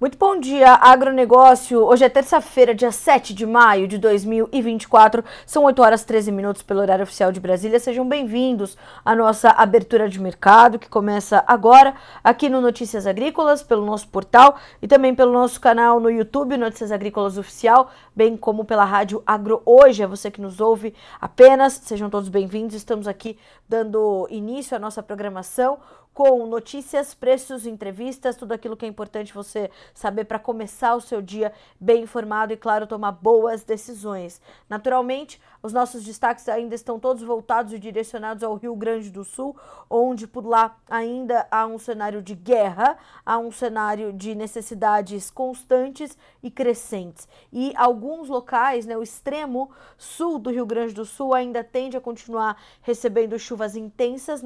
Muito bom dia, agronegócio. Hoje é terça-feira, dia 7 de maio de 2024. São 8 horas e 13 minutos pelo horário oficial de Brasília. Sejam bem-vindos à nossa abertura de mercado, que começa agora aqui no Notícias Agrícolas, pelo nosso portal e também pelo nosso canal no YouTube, Notícias Agrícolas Oficial, bem como pela Rádio Agro Hoje. É você que nos ouve apenas. Sejam todos bem-vindos. Estamos aqui dando início à nossa programação com notícias, preços, entrevistas, tudo aquilo que é importante você saber para começar o seu dia bem informado e, claro, tomar boas decisões. Naturalmente, os nossos destaques ainda estão todos voltados e direcionados ao Rio Grande do Sul, onde por lá ainda há um cenário de guerra, há um cenário de necessidades constantes e crescentes. E alguns locais, o extremo sul do Rio Grande do Sul ainda tende a continuar recebendo chuvas intensas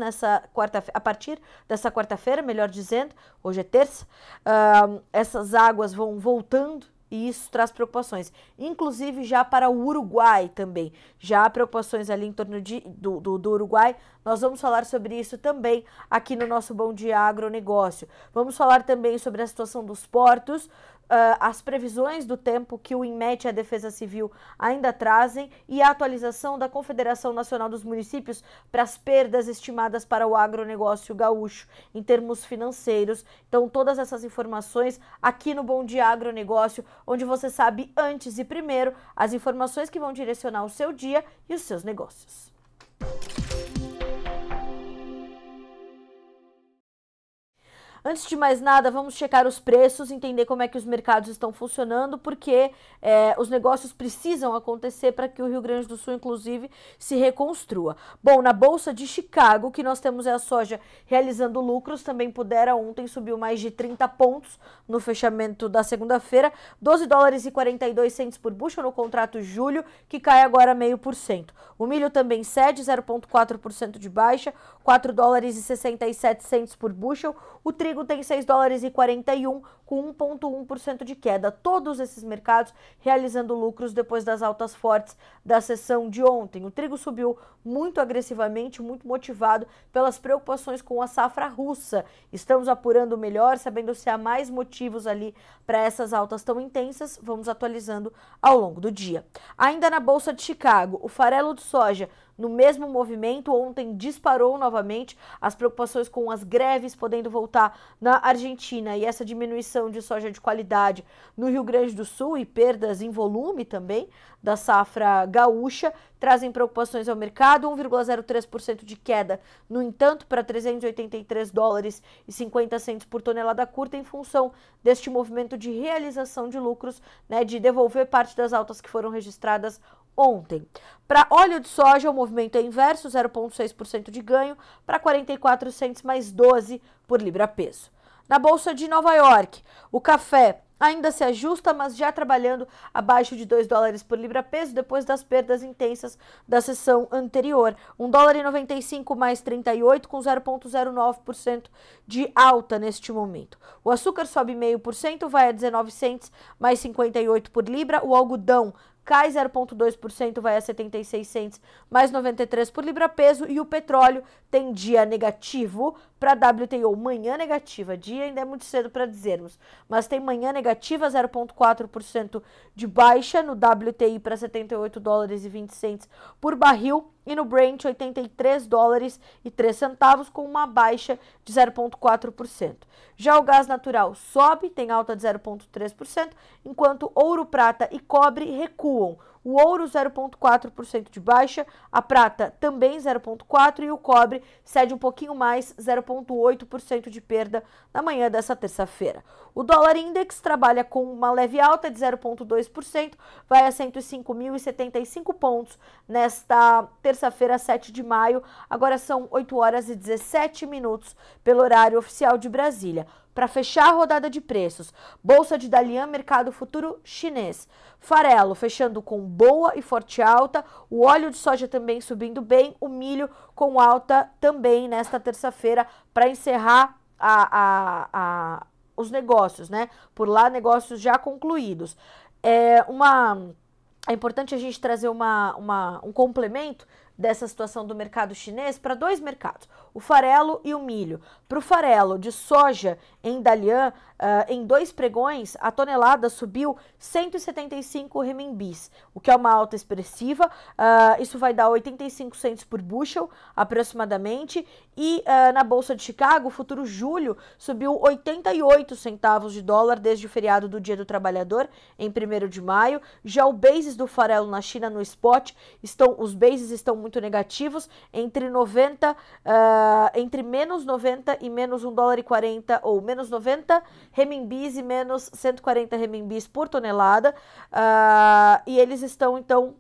a partir dessa quarta-feira, melhor dizendo, hoje é terça. Essas águas vão voltando e isso traz preocupações, inclusive já para o Uruguai também. Já há preocupações ali em torno do Uruguai. Nós vamos falar sobre isso também aqui no nosso Bom Dia Agronegócio. Vamos falar também sobre a situação dos portos, as previsões do tempo que o INMET e a Defesa Civil ainda trazem e a atualização da Confederação Nacional dos Municípios para as perdas estimadas para o agronegócio gaúcho em termos financeiros. Então, todas essas informações aqui no Bom Dia Agronegócio, onde você sabe antes e primeiro as informações que vão direcionar o seu dia e os seus negócios. Antes de mais nada, vamos checar os preços, entender como é que os mercados estão funcionando, porque os negócios precisam acontecer para que o Rio Grande do Sul, inclusive, se reconstrua. Bom, na Bolsa de Chicago, o que nós temos é a soja realizando lucros, também pudera ontem, subiu mais de 30 pontos no fechamento da segunda-feira, 12 dólares e 42 centes por bushel no contrato julho, que cai agora 0,5%. O milho também cede, 0,4% de baixa, 4 dólares e 67 centes por bushel. O trigo tem 6 dólares e 41, com 1,1% de queda. Todos esses mercados realizando lucros depois das altas fortes da sessão de ontem. O trigo subiu muito agressivamente, muito motivado pelas preocupações com a safra russa. Estamos apurando melhor, sabendo se há mais motivos ali para essas altas tão intensas. Vamos atualizando ao longo do dia. Ainda na Bolsa de Chicago, o farelo de soja no mesmo movimento, ontem disparou novamente, as preocupações com as greves podendo voltar na Argentina e essa diminuição de soja de qualidade no Rio Grande do Sul e perdas em volume também da safra gaúcha trazem preocupações ao mercado, 1,03% de queda, no entanto, para 383 dólares e 50 centes por tonelada curta, em função deste movimento de realização de lucros, de devolver parte das altas que foram registradas ontem. Para óleo de soja, o movimento é inverso, 0,6% de ganho, para 44 centes mais 12 por libra-peso. Na Bolsa de Nova York, o café ainda se ajusta, mas já trabalhando abaixo de 2 dólares por libra-peso depois das perdas intensas da sessão anterior. 1 dólar e 95 mais 38, com 0,09% de alta neste momento. O açúcar sobe 0,5%, vai a 19 centes mais 58 por libra. O algodão cai 0,2%, vai a 76 centes mais 93 por libra-peso, e o petróleo tem dia negativo para WTI, manhã negativa, dia ainda é muito cedo para dizermos, mas tem manhã negativa, 0,4% de baixa no WTI para 78 dólares e 20 centes por barril, e no Brent 83 dólares e 3 centavos, com uma baixa de 0,4%. Já o gás natural sobe, tem alta de 0,3%, enquanto ouro, prata e cobre recuam. O ouro 0,4% de baixa, a prata também 0,4% e o cobre cede um pouquinho mais, 0,8% de perda na manhã dessa terça-feira. O dólar index trabalha com uma leve alta de 0,2%, vai a 105.075 pontos nesta terça-feira, 7 de maio. Agora são 8 horas e 17 minutos pelo horário oficial de Brasília. Para fechar a rodada de preços, Bolsa de Dalian, mercado futuro chinês. Farelo fechando com boa e forte alta, o óleo de soja também subindo bem, o milho com alta também nesta terça-feira para encerrar os negócios, Por lá, negócios já concluídos. É importante a gente trazer um complemento dessa situação do mercado chinês para dois mercados, o farelo e o milho. Para o farelo de soja em Dalian, em 2 pregões, a tonelada subiu 175 renminbis, o que é uma alta expressiva. Isso vai dar 85 cents por bushel, aproximadamente. E na Bolsa de Chicago, o futuro julho subiu 88 centavos de dólar desde o feriado do Dia do Trabalhador, em 1º de maio. Já o basis do farelo na China no spot, os bases estão muito negativos, entre menos 90 e menos 1 dólar e 40, ou menos 90 renminbis e menos 140 renminbis por tonelada, e eles estão então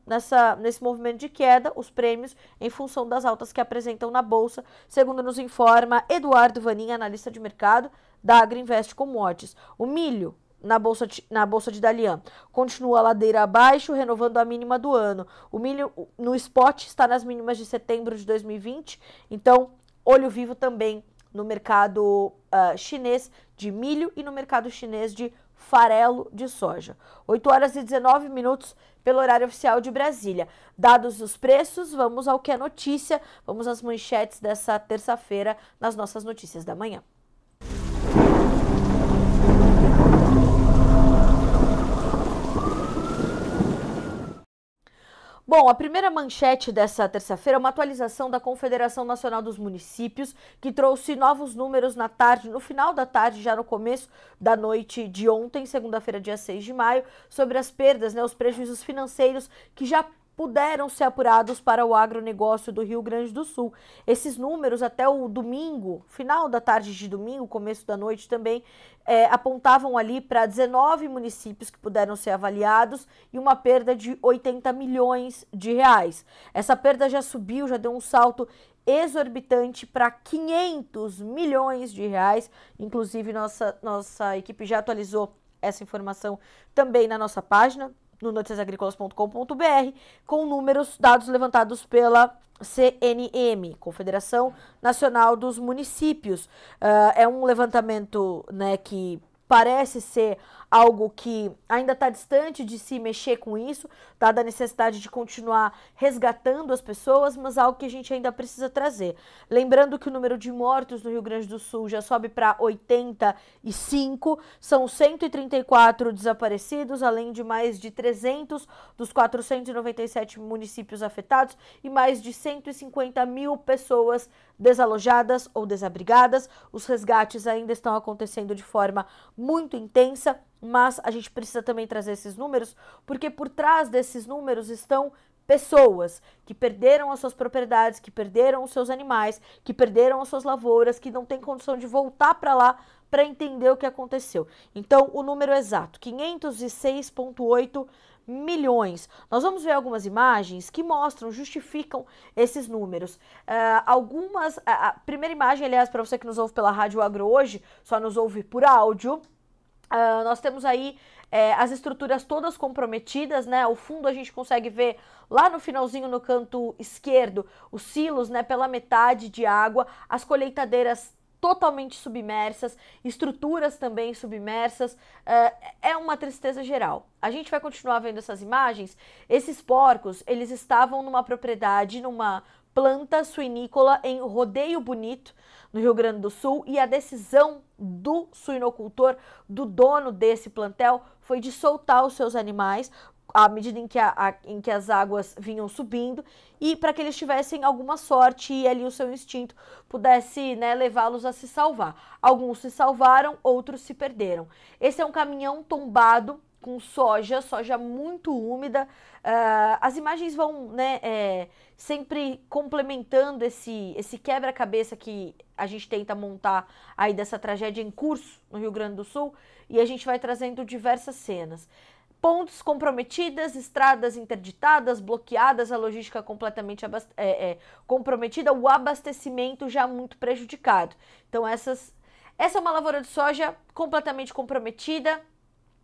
nesse movimento de queda, os prêmios, em função das altas que apresentam na Bolsa, segundo nos informa Eduardo Vanin, analista de mercado da Agriinvest Commodities. O milho na Bolsa de Dalian continua a ladeira abaixo, renovando a mínima do ano. O milho no spot está nas mínimas de setembro de 2020, então olho vivo também no mercado chinês de milho e no mercado chinês de farelo de soja. 8 horas e 19 minutos pelo horário oficial de Brasília. Dados os preços, vamos ao que é notícia, vamos às manchetes dessa terça-feira nas nossas notícias da manhã. Bom, a primeira manchete dessa terça-feira é uma atualização da Confederação Nacional dos Municípios, que trouxe novos números na tarde, no final da tarde, já no começo da noite de ontem, segunda-feira, dia 6 de maio, sobre as perdas, os prejuízos financeiros que já puderam ser apurados para o agronegócio do Rio Grande do Sul. Esses números até o domingo, final da tarde de domingo, começo da noite também, apontavam ali para 19 municípios que puderam ser avaliados e uma perda de 80 milhões de reais. Essa perda já subiu, já deu um salto exorbitante para 500 milhões de reais. Inclusive, nossa equipe já atualizou essa informação também na nossa página, no noticiasagricolas.com.br, com dados levantados pela CNM, Confederação Nacional dos Municípios. É um levantamento, que parece ser algo que ainda está distante de se mexer com isso, dada a necessidade de continuar resgatando as pessoas, mas algo que a gente ainda precisa trazer. Lembrando que o número de mortos no Rio Grande do Sul já sobe para 85, são 134 desaparecidos, além de mais de 300 dos 497 municípios afetados e mais de 150 mil pessoas desalojadas ou desabrigadas. Os resgates ainda estão acontecendo de forma muito intensa, mas a gente precisa também trazer esses números, porque por trás desses números estão pessoas que perderam as suas propriedades, que perderam os seus animais, que perderam as suas lavouras, que não têm condição de voltar para lá para entender o que aconteceu. Então, o número exato, 506,8 milhões. Nós vamos ver algumas imagens que justificam esses números. A primeira imagem, aliás, para você que nos ouve pela Rádio Agro hoje, só nos ouve por áudio, nós temos aí as estruturas todas comprometidas, O fundo a gente consegue ver lá no finalzinho, no canto esquerdo, os silos, pela metade de água, as colheitadeiras totalmente submersas, estruturas também submersas, é uma tristeza geral. A gente vai continuar vendo essas imagens. Esses porcos, eles estavam numa propriedade, numa planta suinícola em Rodeio Bonito, no Rio Grande do Sul, e a decisão do suinocultor, do dono desse plantel, foi de soltar os seus animais à medida em que as águas vinham subindo, e para que eles tivessem alguma sorte e ali o seu instinto pudesse levá-los a se salvar. Alguns se salvaram, outros se perderam. Esse é um caminhão tombado com soja muito úmida. As imagens vão sempre complementando esse quebra-cabeça que a gente tenta montar aí dessa tragédia em curso no Rio Grande do Sul, e a gente vai trazendo diversas cenas. Pontes comprometidas, estradas interditadas, bloqueadas, a logística completamente comprometida, o abastecimento já muito prejudicado. Então essa é uma lavoura de soja completamente comprometida,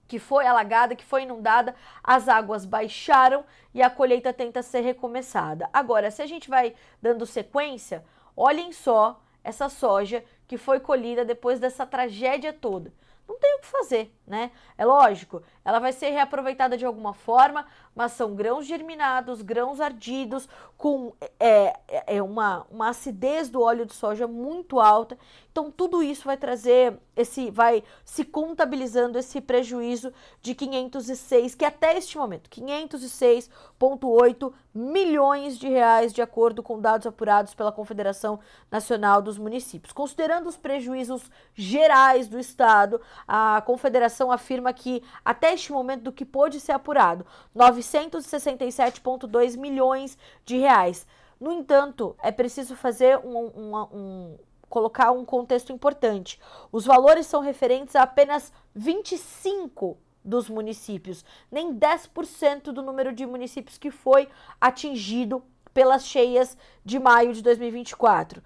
que foi alagada, que foi inundada, as águas baixaram e a colheita tenta ser recomeçada. Agora, se a gente vai dando sequência, olhem só essa soja que foi colhida depois dessa tragédia toda. não tem o que fazer, né? É lógico, ela vai ser reaproveitada de alguma forma, mas são grãos germinados, grãos ardidos, com uma acidez do óleo de soja muito alta. Então, tudo isso vai trazer vai se contabilizando esse prejuízo de 506, que até este momento, 506,8 milhões de reais, de acordo com dados apurados pela Confederação Nacional dos Municípios. Considerando os prejuízos gerais do Estado, a Confederação afirma que, até este momento, do que pôde ser apurado, 967,2 milhões de reais. No entanto, é preciso fazer colocar um contexto importante. Os valores são referentes a apenas 25 dos municípios, nem 10% do número de municípios que foi atingido pelas cheias de maio de 2024.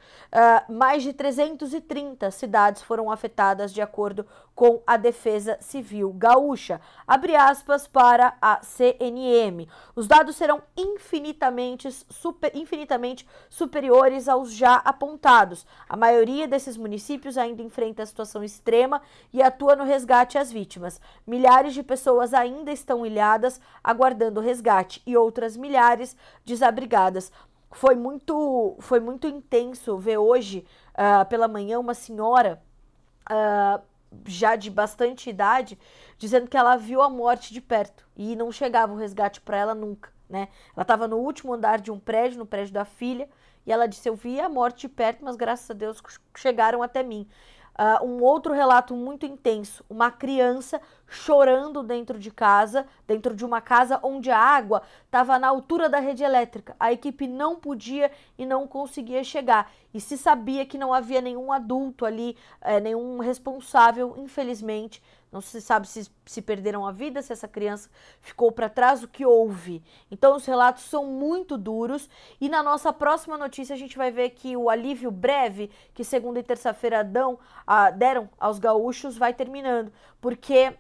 Mais de 330 cidades foram afetadas, de acordo com a Defesa Civil Gaúcha. Abre aspas para a CNM. Os dados serão infinitamente superiores aos já apontados. A maioria desses municípios ainda enfrenta a situação extrema e atua no resgate às vítimas. Milhares de pessoas ainda estão ilhadas, aguardando resgate, e outras milhares desabrigadas. Foi muito intenso ver hoje, pela manhã, uma senhora já de bastante idade, dizendo que ela viu a morte de perto e não chegava o resgate para ela nunca, né? Ela estava no último andar de um prédio, no prédio da filha, e ela disse: eu vi a morte de perto, mas graças a Deus chegaram até mim. Um outro relato muito intenso, uma criança chorando dentro de casa, dentro de uma casa onde a água estava na altura da rede elétrica. A equipe não podia e não conseguia chegar. E se sabia que não havia nenhum adulto ali, nenhum responsável, infelizmente. Não se sabe se perderam a vida, se essa criança ficou para trás, o que houve. Então, os relatos são muito duros. E na nossa próxima notícia, a gente vai ver que o alívio breve, que segunda e terça-feira deram aos gaúchos, vai terminando. Porque,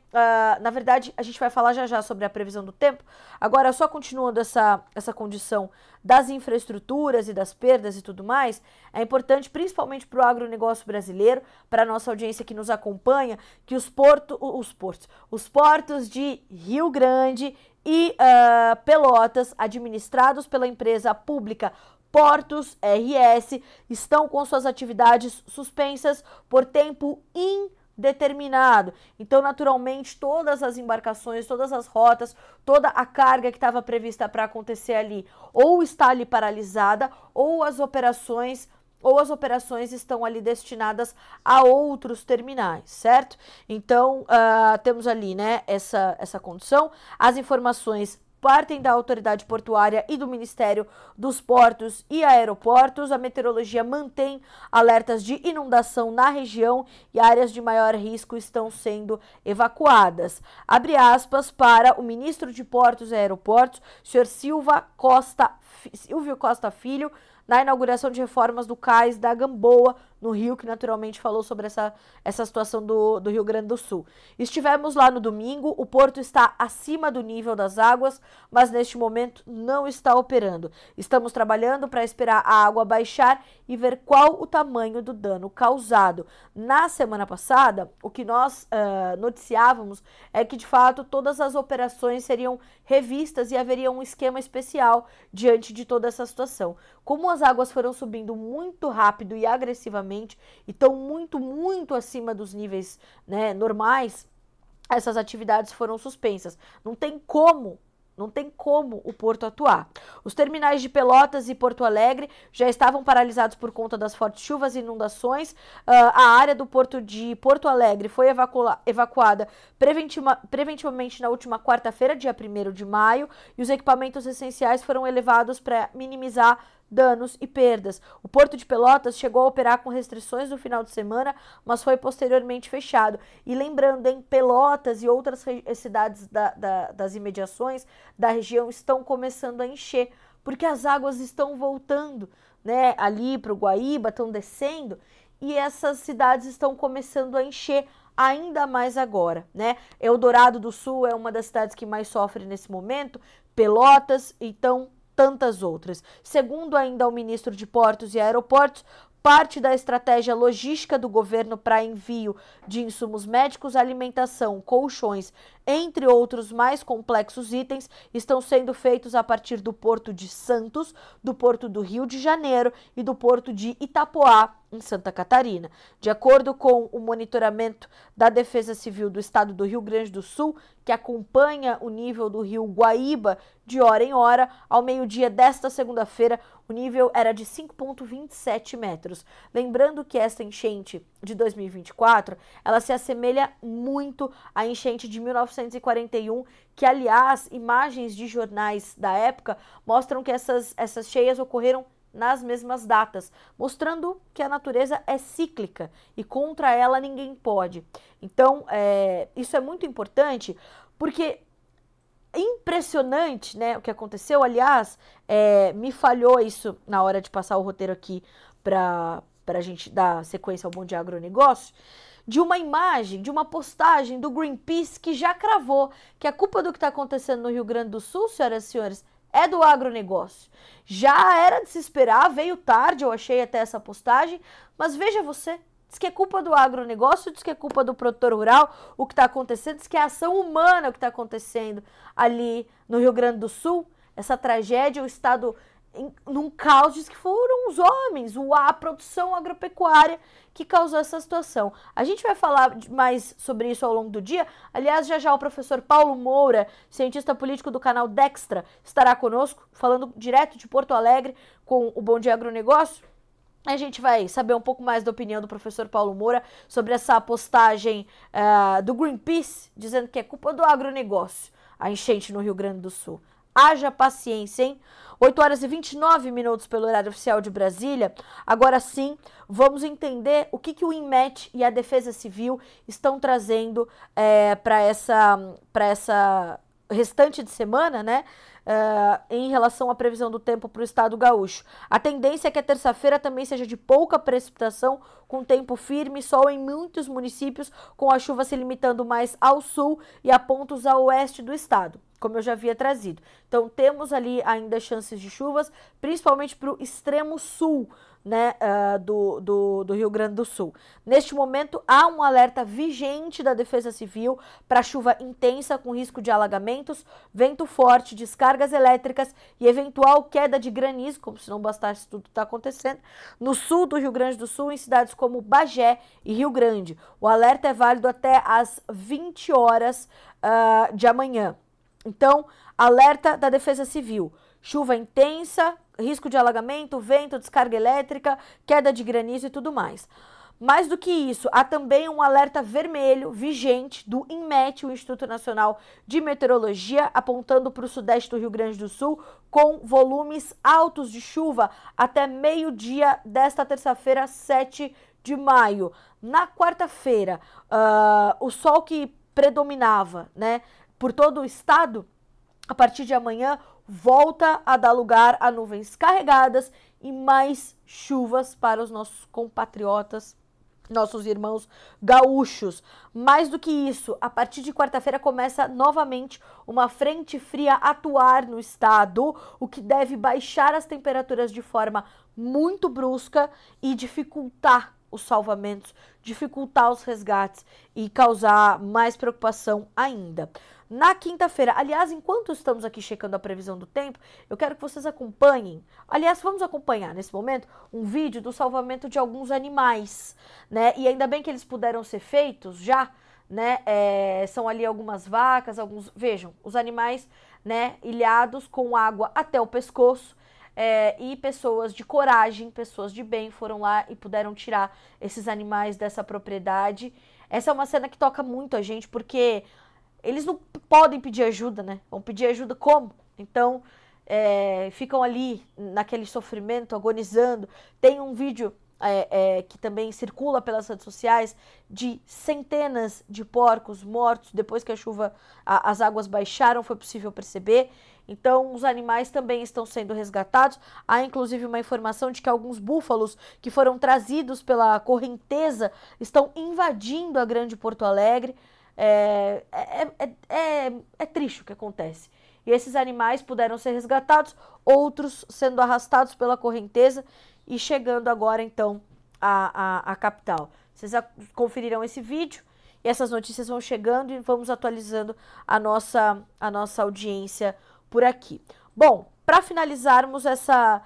na verdade, a gente vai falar já sobre a previsão do tempo. Agora, só continuando essa condição das infraestruturas e das perdas e tudo mais, é importante, principalmente para o agronegócio brasileiro, para a nossa audiência que nos acompanha, que os portos de Rio Grande e Pelotas, administrados pela empresa pública Portos RS, estão com suas atividades suspensas por tempo indeterminado. Então, naturalmente, todas as embarcações, todas as rotas, toda a carga que estava prevista para acontecer ali, ou está ali paralisada, ou as operações estão ali destinadas a outros terminais, certo? Então, temos ali, né, essa condição. As informações partem da autoridade portuária e do Ministério dos Portos e Aeroportos. A meteorologia mantém alertas de inundação na região e áreas de maior risco estão sendo evacuadas. Abre aspas para o ministro de Portos e Aeroportos, senhor Silvio Costa Filho, na inauguração de reformas do cais da Gamboa, no Rio, que naturalmente falou sobre essa situação do Rio Grande do Sul. Estivemos lá no domingo, o porto está acima do nível das águas, mas neste momento não está operando. Estamos trabalhando para esperar a água baixar e ver qual o tamanho do dano causado. Na semana passada, o que nós noticiávamos é que, de fato, todas as operações seriam revistas e haveria um esquema especial diante de toda essa situação. Como as águas foram subindo muito rápido e agressivamente, e estão muito acima dos níveis, né, normais, essas atividades foram suspensas. Não tem como o porto atuar. Os terminais de Pelotas e Porto Alegre já estavam paralisados por conta das fortes chuvas e inundações. A área do porto de Porto Alegre foi evacuada preventivamente na última quarta-feira, dia 1º de maio, e os equipamentos essenciais foram elevados para minimizar danos e perdas. O Porto de Pelotas chegou a operar com restrições no final de semana, mas foi posteriormente fechado. E lembrando, em Pelotas e outras cidades das imediações da região estão começando a encher, porque as águas estão voltando, né, ali para o Guaíba, estão descendo, e essas cidades estão começando a encher ainda mais agora, né? Eldorado do Sul é uma das cidades que mais sofre nesse momento, Pelotas, então tantas outras. Segundo ainda o ministro de Portos e Aeroportos, parte da estratégia logística do governo para envio de insumos médicos, alimentação, colchões, entre outros mais complexos itens, estão sendo feitos a partir do Porto de Santos, do Porto do Rio de Janeiro e do Porto de Itapoá, em Santa Catarina. De acordo com o monitoramento da Defesa Civil do Estado do Rio Grande do Sul, que acompanha o nível do rio Guaíba de hora em hora, ao meio-dia desta segunda-feira, o nível era de 5,27 metros. Lembrando que esta enchente de 2024, ela se assemelha muito à enchente de 1941, que, aliás, imagens de jornais da época mostram que essas cheias ocorreram nas mesmas datas, mostrando que a natureza é cíclica e contra ela ninguém pode. Então, isso é muito importante, porque impressionante, né, o que aconteceu. Aliás, me falhou isso na hora de passar o roteiro aqui para a gente dar sequência ao Bom Dia Agronegócio, de uma imagem, de uma postagem do Greenpeace que já cravou que a culpa do que está acontecendo no Rio Grande do Sul, senhoras e senhores, é do agronegócio. Já era de se esperar, veio tarde, eu achei até essa postagem, mas veja você, diz que é culpa do agronegócio, diz que é culpa do produtor rural, o que está acontecendo, diz que é ação humana o que está acontecendo ali no Rio Grande do Sul, essa tragédia, o estado num caos, diz que foram os homens, a produção agropecuária que causou essa situação. A gente vai falar mais sobre isso ao longo do dia. Aliás, já o professor Paulo Moura, cientista político do canal Dextra, estará conosco, falando direto de Porto Alegre com o Bom Dia Agronegócio. A gente vai saber um pouco mais da opinião do professor Paulo Moura sobre essa postagem do Greenpeace, dizendo que é culpa do agronegócio, a enchente no Rio Grande do Sul. Haja paciência, hein? 8 horas e 29 minutos pelo horário oficial de Brasília. Agora sim, vamos entender o que o INMET e a Defesa Civil estão trazendo para essa restante de semana, né? Em relação à previsão do tempo para o estado gaúcho. A tendência é que a terça-feira também seja de pouca precipitação, com tempo firme, sol em muitos municípios, com a chuva se limitando mais ao sul e a pontos a oeste do estado, como eu já havia trazido. Então, temos ali ainda chances de chuvas, principalmente para o extremo sul, né, do Rio Grande do Sul. Neste momento, há um alerta vigente da Defesa Civil para chuva intensa com risco de alagamentos, vento forte, descargas elétricas e eventual queda de granizo, como se não bastasse tudo que está acontecendo, no sul do Rio Grande do Sul, em cidades como Bagé e Rio Grande. O alerta é válido até às 20 horas de amanhã. Então, alerta da Defesa Civil, chuva intensa, risco de alagamento, vento, descarga elétrica, queda de granizo e tudo mais. Mais do que isso, há também um alerta vermelho vigente do INMET, o Instituto Nacional de Meteorologia, apontando para o sudeste do Rio Grande do Sul, com volumes altos de chuva até meio-dia desta terça-feira, 7 de maio. Na quarta-feira, o sol que predominava, né, por todo o estado, a partir de amanhã, volta a dar lugar a nuvens carregadas e mais chuvas para os nossos compatriotas, nossos irmãos gaúchos. Mais do que isso, a partir de quarta-feira começa novamente uma frente fria a atuar no estado, o que deve baixar as temperaturas de forma muito brusca e dificultar os salvamentos, dificultar os resgates e causar mais preocupação ainda. Na quinta-feira, aliás, enquanto estamos aqui checando a previsão do tempo, eu quero que vocês acompanhem, aliás, vamos acompanhar nesse momento um vídeo do salvamento de alguns animais, né? E ainda bem que eles puderam ser feitos já, né? São ali algumas vacas, vejam, os animais, né, ilhados com água até o pescoço. E pessoas de coragem, pessoas de bem foram lá e puderam tirar esses animais dessa propriedade. Essa é uma cena que toca muito a gente, porque eles não podem pedir ajuda, né? Vão pedir ajuda como? Então, ficam ali naquele sofrimento, agonizando. Tem um vídeo que também circula pelas redes sociais de centenas de porcos mortos. Depois que as águas baixaram, foi possível perceber. Então, os animais também estão sendo resgatados. Há, inclusive, uma informação de que alguns búfalos que foram trazidos pela correnteza estão invadindo a Grande Porto Alegre. É triste o que acontece. E esses animais puderam ser resgatados, outros sendo arrastados pela correnteza e chegando agora, então, a capital. Vocês conferiram esse vídeo e essas notícias vão chegando e vamos atualizando a nossa audiência por aqui. Bom, para finalizarmos essa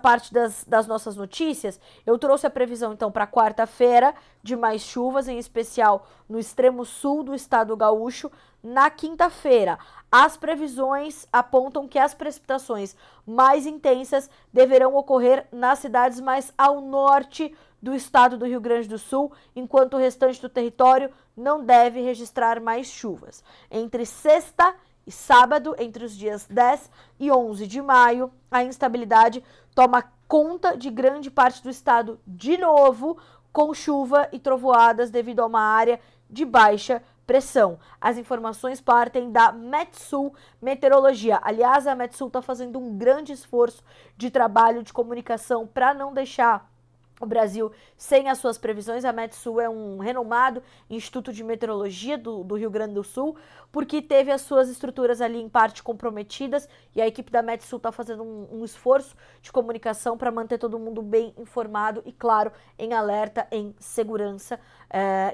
parte das nossas notícias, eu trouxe a previsão então para quarta-feira de mais chuvas, em especial no extremo sul do estado gaúcho. Na quinta-feira, as previsões apontam que as precipitações mais intensas deverão ocorrer nas cidades mais ao norte do estado do Rio Grande do Sul, enquanto o restante do território não deve registrar mais chuvas. Entre sexta e sábado, entre os dias 10 e 11 de maio, a instabilidade toma conta de grande parte do estado de novo, com chuva e trovoadas devido a uma área de baixa pressão. As informações partem da Metsul Meteorologia. Aliás, a Metsul está fazendo um grande esforço de trabalho de comunicação para não deixar o Brasil sem as suas previsões. A Metsul é um renomado instituto de meteorologia do Rio Grande do Sul, porque teve as suas estruturas ali em parte comprometidas e a equipe da Metsul está fazendo um esforço de comunicação para manter todo mundo bem informado e, claro, em alerta, em segurança,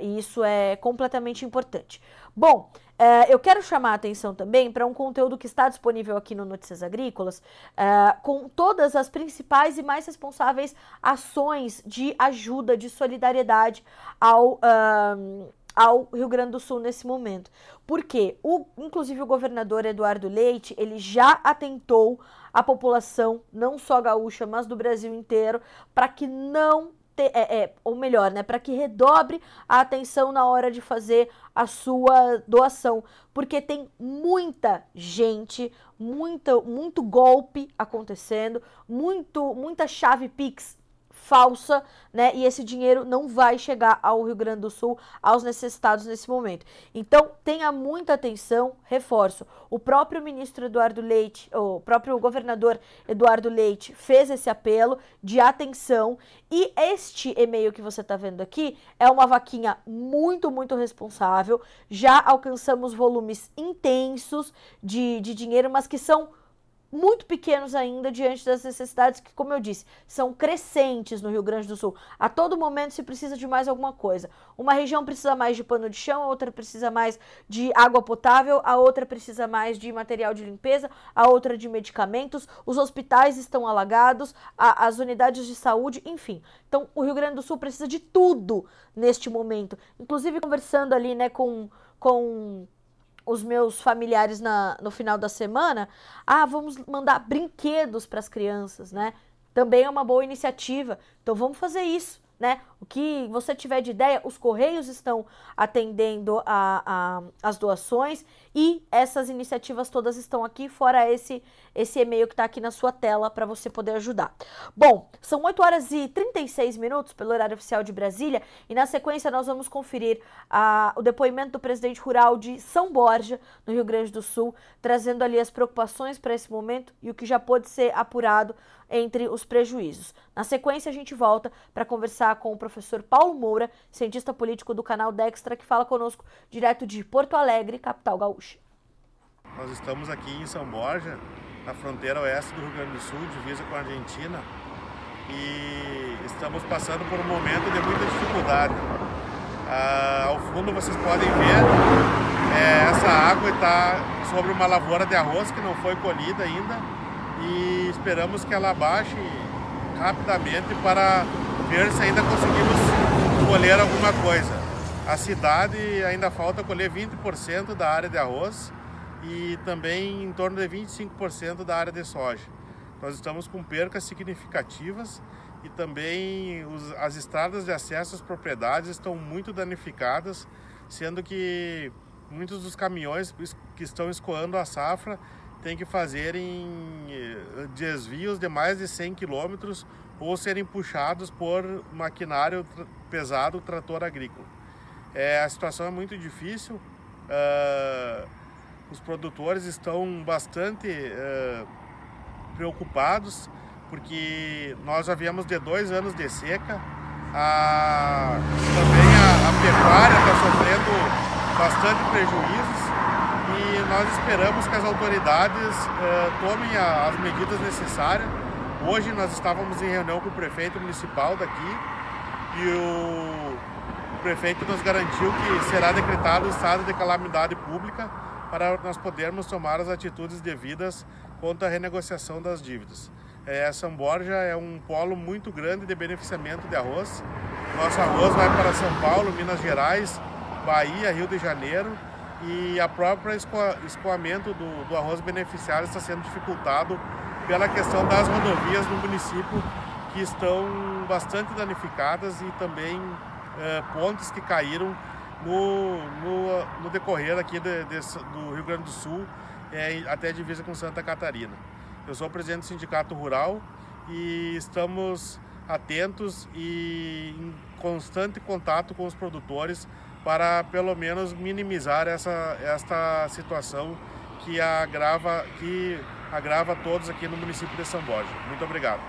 e isso é completamente importante. Bom, eu quero chamar a atenção também para um conteúdo que está disponível aqui no Notícias Agrícolas, com todas as principais e mais responsáveis ações de ajuda, de solidariedade ao Rio Grande do Sul nesse momento. Porque, inclusive, o governador Eduardo Leite, ele já atentou a população, não só gaúcha, mas do Brasil inteiro, para que não ou melhor, né, para que redobre a atenção na hora de fazer a sua doação, porque tem muita gente, muito golpe acontecendo, muita chave Pix falsa, né? E esse dinheiro não vai chegar ao Rio Grande do Sul, aos necessitados nesse momento. Então, tenha muita atenção, reforço. O próprio ministro Eduardo Leite, o próprio governador Eduardo Leite fez esse apelo de atenção e este e-mail que você está vendo aqui é uma vaquinha muito responsável. Já alcançamos volumes intensos de dinheiro, mas que são muito pequenos ainda diante das necessidades que, como eu disse, são crescentes no Rio Grande do Sul. A todo momento se precisa de mais alguma coisa. Uma região precisa mais de pano de chão, a outra precisa mais de água potável, a outra precisa mais de material de limpeza, a outra de medicamentos, os hospitais estão alagados, as unidades de saúde, enfim. Então, o Rio Grande do Sul precisa de tudo neste momento. Inclusive, conversando ali, né, com os meus familiares no final da semana, vamos mandar brinquedos para as crianças, né? Também é uma boa iniciativa, então vamos fazer isso, né? O que você tiver de ideia, os Correios estão atendendo as doações e essas iniciativas todas estão aqui, fora esse e-mail que está aqui na sua tela para você poder ajudar. Bom, são 8 horas e 36 minutos pelo horário oficial de Brasília e na sequência nós vamos conferir o depoimento do presidente rural de São Borja, no Rio Grande do Sul, trazendo ali as preocupações para esse momento e o que já pode ser apurado entre os prejuízos. Na sequência a gente volta para conversar com o professor Paulo Moura, cientista político do canal Dextra, que fala conosco direto de Porto Alegre, capital gaúcha. Nós estamos aqui em São Borja, na fronteira oeste do Rio Grande do Sul, divisa com a Argentina, e estamos passando por um momento de muita dificuldade. Ao fundo vocês podem ver, essa água está sobre uma lavoura de arroz que não foi colhida ainda e esperamos que ela baixe rapidamente para ver se ainda conseguimos colher alguma coisa. A cidade ainda falta colher 20% da área de arroz e também em torno de 25% da área de soja. Nós estamos com percas significativas e também as estradas de acesso às propriedades estão muito danificadas, sendo que muitos dos caminhões que estão escoando a safra têm que fazerem desvios de mais de 100 quilômetros ou serem puxados por maquinário pesado, trator agrícola. A situação é muito difícil, os produtores estão bastante preocupados, porque nós já viemos de 2 anos de seca, também a pecuária está sofrendo bastante prejuízos e nós esperamos que as autoridades tomem as medidas necessárias. Hoje nós estávamos em reunião com o prefeito municipal daqui e o prefeito nos garantiu que será decretado o estado de calamidade pública para nós podermos tomar as atitudes devidas quanto à renegociação das dívidas. São Borja é um polo muito grande de beneficiamento de arroz. Nosso arroz vai para São Paulo, Minas Gerais, Bahia, Rio de Janeiro, e a própria escoamento do arroz beneficiário está sendo dificultado pela questão das rodovias no município, que estão bastante danificadas, e também pontes que caíram no decorrer aqui do Rio Grande do Sul, até a divisa com Santa Catarina. Eu sou o presidente do Sindicato Rural e estamos atentos e em constante contato com os produtores para pelo menos minimizar esta situação que agrava todos aqui no município de São Borja. Muito obrigado.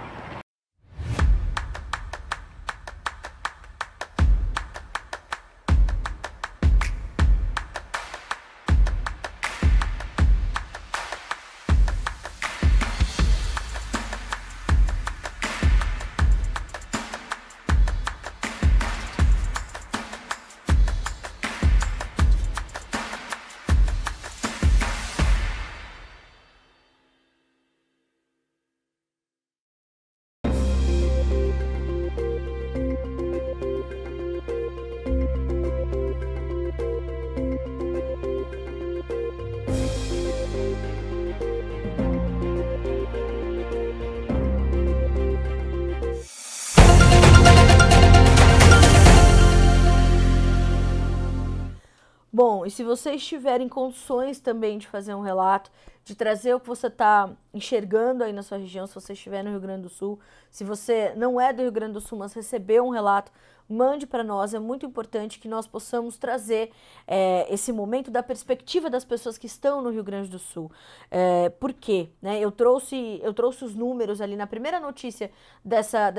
Bom, e se vocês tiverem condições também de fazer um relato, de trazer o que você está enxergando aí na sua região, se você estiver no Rio Grande do Sul, se você não é do Rio Grande do Sul, mas recebeu um relato, mande para nós. É muito importante que nós possamos trazer esse momento da perspectiva das pessoas que estão no Rio Grande do Sul. Por quê? Né? Eu trouxe os números ali na primeira notícia dessa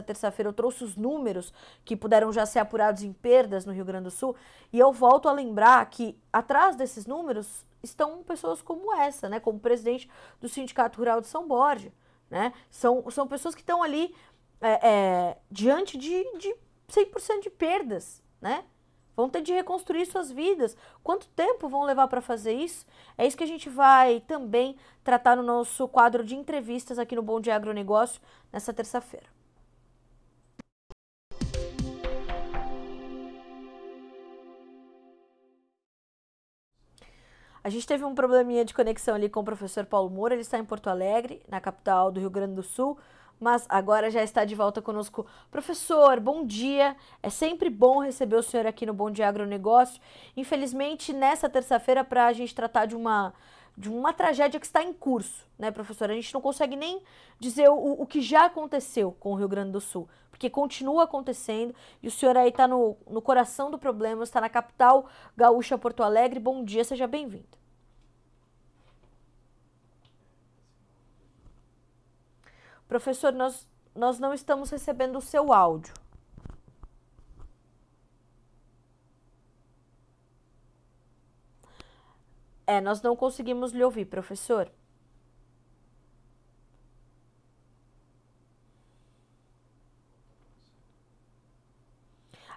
terça-feira, eu trouxe os números que puderam já ser apurados em perdas no Rio Grande do Sul, e eu volto a lembrar que atrás desses números estão pessoas como essa, né? Como o presidente do Sindicato Rural de São Borja, né? São pessoas que estão ali diante de 100% de perdas, né? Vão ter de reconstruir suas vidas. Quanto tempo vão levar para fazer isso? É isso que a gente vai também tratar no nosso quadro de entrevistas aqui no Bom Dia Agronegócio nessa terça-feira. A gente teve um probleminha de conexão ali com o professor Paulo Moura. Ele está em Porto Alegre, na capital do Rio Grande do Sul, mas agora já está de volta conosco. Professor, bom dia. É sempre bom receber o senhor aqui no Bom Dia Agronegócio. Infelizmente, nessa terça-feira, para a gente tratar de uma tragédia que está em curso, né, professor? A gente não consegue nem dizer o que já aconteceu com o Rio Grande do Sul, porque continua acontecendo, e o senhor aí está no coração do problema, está na capital gaúcha, Porto Alegre. Bom dia, seja bem-vindo. Professor, nós não estamos recebendo o seu áudio. Nós não conseguimos lhe ouvir, professor.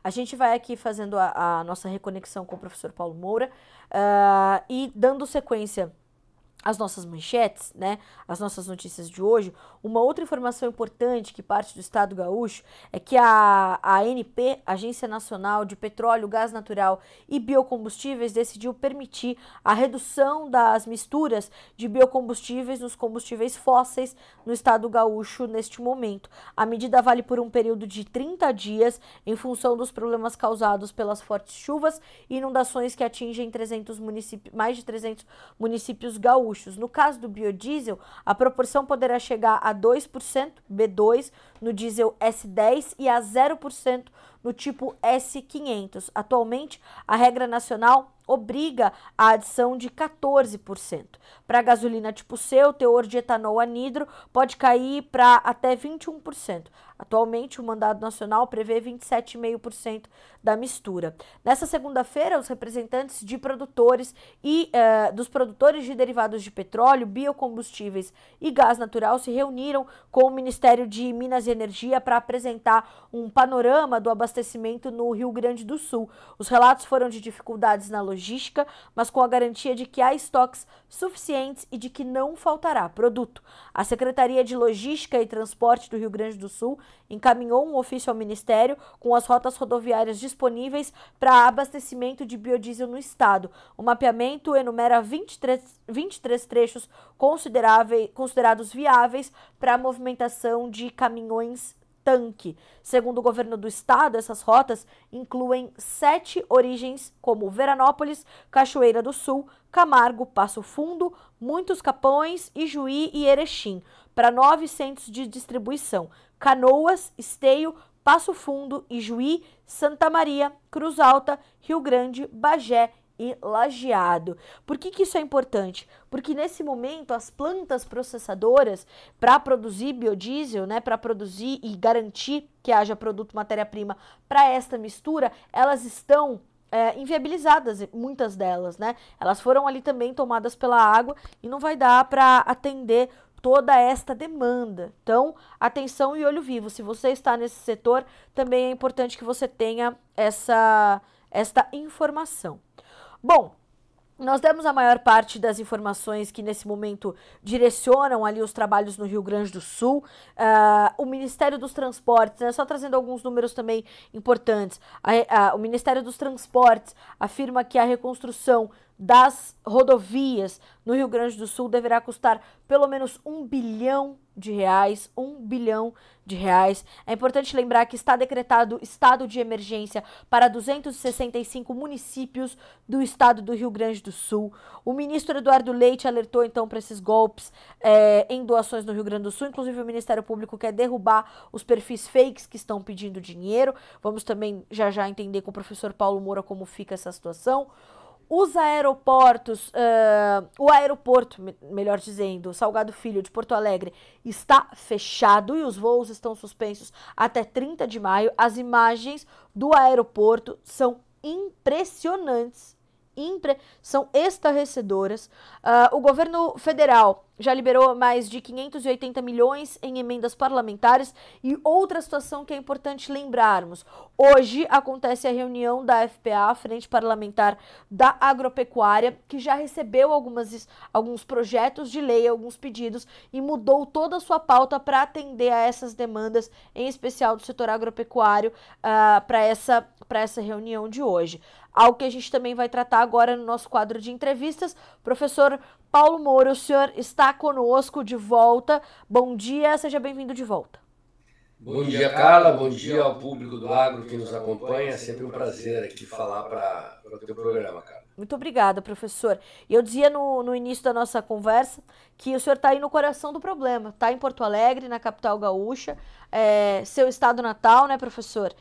A gente vai aqui fazendo a nossa reconexão com o professor Paulo Moura e dando sequência as nossas manchetes, né, as nossas notícias de hoje. Uma outra informação importante que parte do Estado gaúcho é que a ANP, Agência Nacional de Petróleo, Gás Natural e Biocombustíveis, decidiu permitir a redução das misturas de biocombustíveis nos combustíveis fósseis no Estado gaúcho neste momento. A medida vale por um período de 30 dias em função dos problemas causados pelas fortes chuvas e inundações que atingem mais de 300 municípios gaúchos. No caso do biodiesel, a proporção poderá chegar a 2% B2 no diesel S10 e a 0% no tipo S500. Atualmente, a regra nacional obriga a adição de 14%. Para a gasolina tipo C, o teor de etanol anidro pode cair para até 21%. Atualmente, o mandado nacional prevê 27,5% da mistura. Nessa segunda-feira, os representantes de produtores e dos produtores de derivados de petróleo, biocombustíveis e gás natural se reuniram com o Ministério de Minas e Energia para apresentar um panorama do abastecimento no Rio Grande do Sul. Os relatos foram de dificuldades na logística, mas com a garantia de que há estoques suficientes e de que não faltará produto. A Secretaria de Logística e Transporte do Rio Grande do Sul encaminhou um ofício ao Ministério com as rotas rodoviárias disponíveis para abastecimento de biodiesel no estado. O mapeamento enumera 23 trechos considerados viáveis para a movimentação de caminhões tanque. Segundo o governo do estado, essas rotas incluem 7 origens, como Veranópolis, Cachoeira do Sul, Camargo, Passo Fundo, Muitos Capões, Ijuí e Erechim, para 9 centros de distribuição: Canoas, Esteio, Passo Fundo, Ijuí, Santa Maria, Cruz Alta, Rio Grande, Bagé e Lajeado. Por que isso é importante? Porque nesse momento as plantas processadoras para produzir biodiesel, né, para produzir e garantir que haja produto matéria-prima para esta mistura, elas estão inviabilizadas, muitas delas, né? Elas foram ali também tomadas pela água e não vai dar para atender toda esta demanda. Então, atenção e olho vivo. Se você está nesse setor, também é importante que você tenha esta informação. Bom, nós demos a maior parte das informações que nesse momento direcionam ali os trabalhos no Rio Grande do Sul. O Ministério dos Transportes, né, só trazendo alguns números também importantes, o Ministério dos Transportes afirma que a reconstrução das rodovias no Rio Grande do Sul deverá custar pelo menos R$1 bilhão. R$1 bilhão. É importante lembrar que está decretado estado de emergência para 265 municípios do estado do Rio Grande do Sul. O ministro Eduardo Leite alertou então para esses golpes em doações no Rio Grande do Sul. Inclusive o Ministério Público quer derrubar os perfis fakes que estão pedindo dinheiro. Vamos também já entender com o professor Paulo Moura como fica essa situação. Os aeroportos, o aeroporto, melhor dizendo, Salgado Filho de Porto Alegre está fechado e os voos estão suspensos até 30 de maio. As imagens do aeroporto são impressionantes, são estarrecedoras. O governo federal já liberou mais de 580 milhões em emendas parlamentares. E outra situação que é importante lembrarmos: hoje acontece a reunião da FPA, Frente Parlamentar da Agropecuária, que já recebeu alguns projetos de lei, alguns pedidos, e mudou toda a sua pauta para atender a essas demandas, em especial do setor agropecuário, para essa reunião de hoje. Algo que a gente também vai tratar agora no nosso quadro de entrevistas. Professor Paulo Moura, o senhor está conosco de volta. Bom dia, seja bem-vindo de volta. Bom dia, Carla. Bom dia ao público do Agro que nos acompanha. É sempre um prazer aqui falar para o teu programa, Carla. Muito obrigada, professor. E eu dizia no início da nossa conversa que o senhor está aí no coração do problema. Está em Porto Alegre, na capital gaúcha, seu estado natal, né, professor?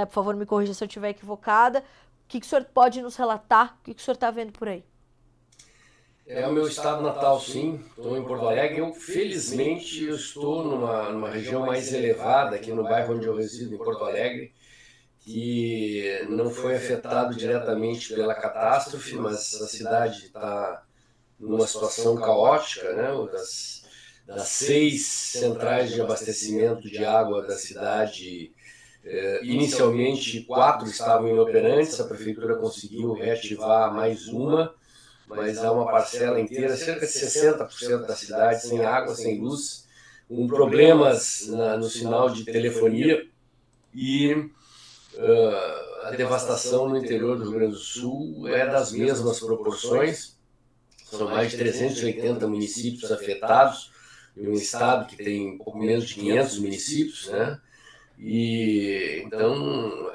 Por favor, me corrija se eu estiver equivocada. O que o senhor pode nos relatar? O que o senhor está vendo por aí? É o meu estado natal, sim. Estou em Porto Alegre. Felizmente, eu estou numa região mais elevada, aqui no bairro onde eu resido, em Porto Alegre, que não foi afetado diretamente pela catástrofe, mas a cidade está numa situação caótica, né? Das 6 centrais de abastecimento de água da cidade, inicialmente 4 estavam inoperantes. A prefeitura conseguiu reativar mais uma, mas há uma parcela inteira, cerca de 60% da cidade, sem água, sem luz, com problemas no sinal de telefonia, e a devastação no interior do Rio Grande do Sul é das mesmas proporções. São mais de 380 municípios afetados, em um estado que tem pouco menos de 500 municípios, né? E então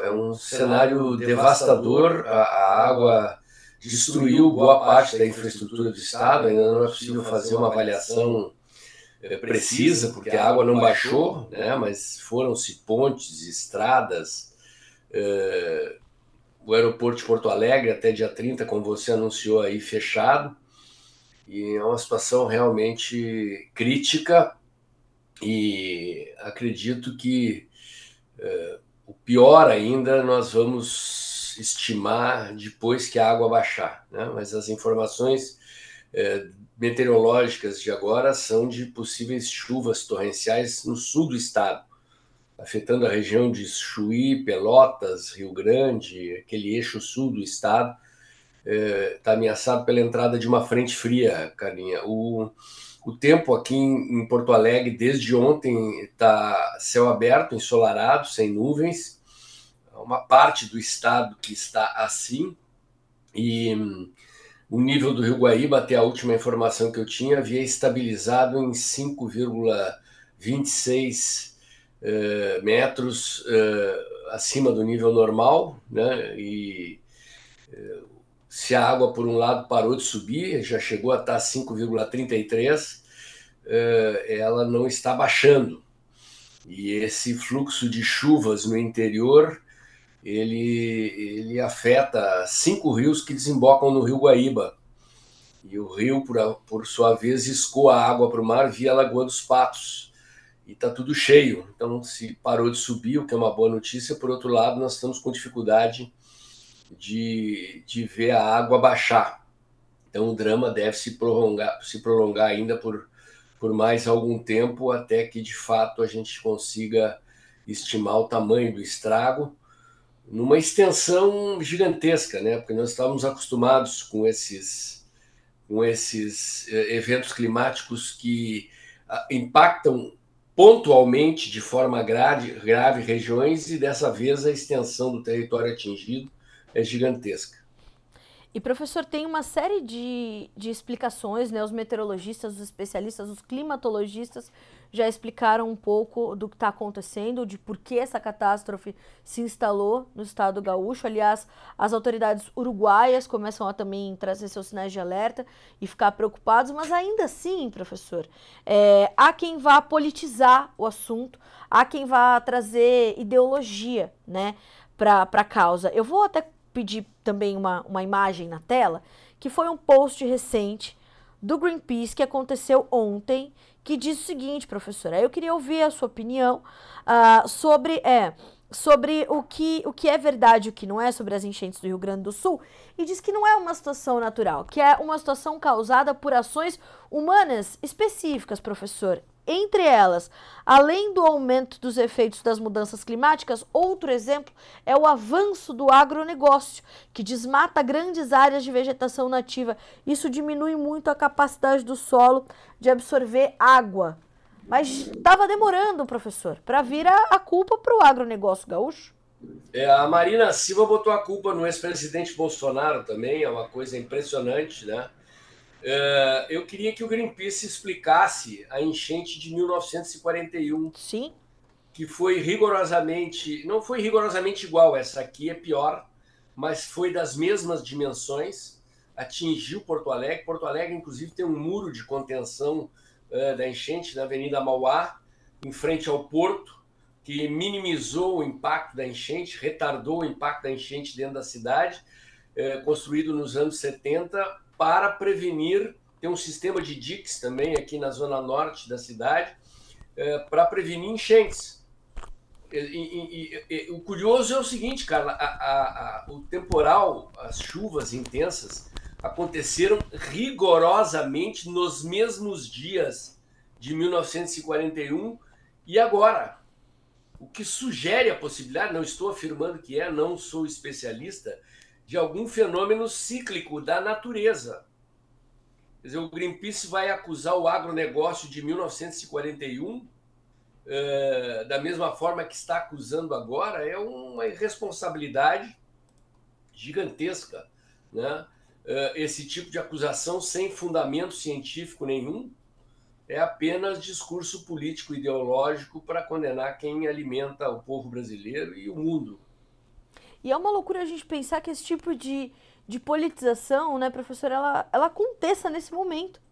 é um cenário devastador. A água destruiu boa parte da infraestrutura do estado. Ainda não é possível fazer uma avaliação precisa, porque a água não baixou, né? Mas foram-se pontes, estradas, o aeroporto de Porto Alegre até dia 30, como você anunciou aí, fechado. E é uma situação realmente crítica e acredito que o pior ainda nós vamos estimar depois que a água baixar, né? Mas as informações meteorológicas de agora são de possíveis chuvas torrenciais no sul do estado, afetando a região de Chuí, Pelotas, Rio Grande, aquele eixo sul do estado. Está ameaçado pela entrada de uma frente fria, Carlinha. O tempo aqui em Porto Alegre, desde ontem, está céu aberto, ensolarado, sem nuvens. Uma parte do estado que está assim. E o nível do Rio Guaíba, até a última informação que eu tinha, havia estabilizado em 5,26 metros acima do nível normal, né? E se a água, por um lado, parou de subir, já chegou a estar 5,33, ela não está baixando. E esse fluxo de chuvas no interior, ele afeta 5 rios que desembocam no Rio Guaíba. E o rio, por sua vez, escoa a água para o mar via Lagoa dos Patos. E está tudo cheio. Então, se parou de subir, o que é uma boa notícia, por outro lado, nós estamos com dificuldade de ver a água baixar. Então o drama deve se prolongar ainda por mais algum tempo, até que de fato a gente consiga estimar o tamanho do estrago numa extensão gigantesca, né? Porque nós estávamos acostumados com esses eventos climáticos que impactam pontualmente de forma grave regiões, e dessa vez a extensão do território atingido é gigantesca. E, professor, tem uma série de explicações, né? Os meteorologistas, os especialistas, os climatologistas já explicaram um pouco do que está acontecendo, de por que essa catástrofe se instalou no estado gaúcho. Aliás, as autoridades uruguaias começam a também trazer seus sinais de alerta e ficar preocupados, mas ainda assim, professor, há quem vá politizar o assunto, há quem vá trazer ideologia, né, para a causa. Eu vou até pedir também uma imagem na tela, que foi um post recente do Greenpeace que aconteceu ontem, que diz o seguinte, professora, eu queria ouvir a sua opinião sobre o que é verdade e o que não é sobre as enchentes do Rio Grande do Sul, e diz que não é uma situação natural, que é uma situação causada por ações humanas específicas, professor. Entre elas, além do aumento dos efeitos das mudanças climáticas, outro exemplo é o avanço do agronegócio, que desmata grandes áreas de vegetação nativa. Isso diminui muito a capacidade do solo de absorver água. Mas estava demorando, professor, para vir a culpa para o agronegócio gaúcho. A Marina Silva botou a culpa no ex-presidente Bolsonaro também, é uma coisa impressionante, né? Eu queria que o Greenpeace explicasse a enchente de 1941. Sim. Que foi não foi rigorosamente igual, essa aqui é pior, mas foi das mesmas dimensões, atingiu Porto Alegre. Porto Alegre, inclusive, tem um muro de contenção da enchente na Avenida Mauá, em frente ao porto, que minimizou o impacto da enchente, retardou o impacto da enchente dentro da cidade, construído nos anos 70, para prevenir. Tem um sistema de diques também aqui na zona norte da cidade, para prevenir enchentes. O curioso é o seguinte, cara, o temporal, as chuvas intensas aconteceram rigorosamente nos mesmos dias de 1941 e agora. O que sugere a possibilidade, não estou afirmando que não sou especialista, de algum fenômeno cíclico da natureza. Quer dizer, o Greenpeace vai acusar o agronegócio de 1941, da mesma forma que está acusando agora. É uma irresponsabilidade gigantesca, né? Esse tipo de acusação sem fundamento científico nenhum é apenas discurso político ideológico para condenar quem alimenta o povo brasileiro e o mundo. E é uma loucura a gente pensar que esse tipo de politização, né, professor, ela aconteça nesse momento,